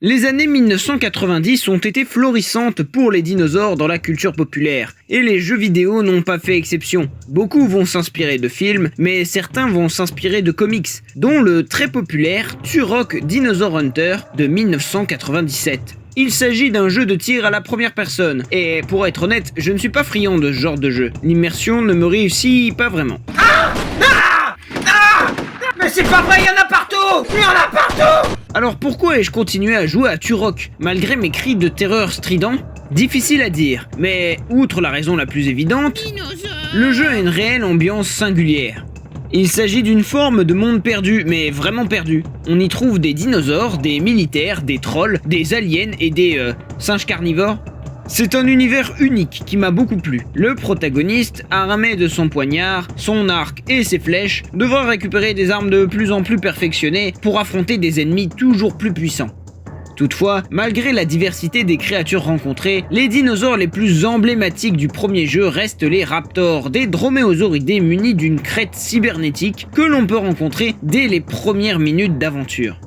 Les années 1990 ont été florissantes pour les dinosaures dans la culture populaire, et les jeux vidéo n'ont pas fait exception. Beaucoup vont s'inspirer de films, mais certains vont s'inspirer de comics, dont le très populaire Turok Dinosaur Hunter de 1997. Il s'agit d'un jeu de tir à la première personne, et pour être honnête, je ne suis pas friand de ce genre de jeu. L'immersion ne me réussit pas vraiment. Mais c'est pas vrai, il y en a partout! Il y en a partout! Alors pourquoi ai-je continué à jouer à Turok, malgré mes cris de terreur stridents? Difficile à dire, mais outre la raison la plus évidente, le jeu a une réelle ambiance singulière. Il s'agit d'une forme de monde perdu, mais vraiment perdu. On y trouve des dinosaures, des militaires, des trolls, des aliens et des singes carnivores. C'est un univers unique qui m'a beaucoup plu. Le protagoniste, armé de son poignard, son arc et ses flèches, devra récupérer des armes de plus en plus perfectionnées pour affronter des ennemis toujours plus puissants. Toutefois, malgré la diversité des créatures rencontrées, les dinosaures les plus emblématiques du premier jeu restent les raptors, des droméosauridés munis d'une crête cybernétique que l'on peut rencontrer dès les premières minutes d'aventure.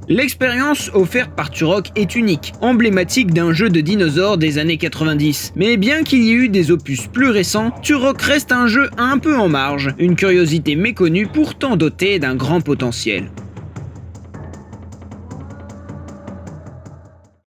L'expérience offerte par Turok est unique, emblématique d'un jeu de dinosaures des années 90. Mais bien qu'il y ait eu des opus plus récents, Turok reste un jeu un peu en marge, une curiosité méconnue pourtant dotée d'un grand potentiel.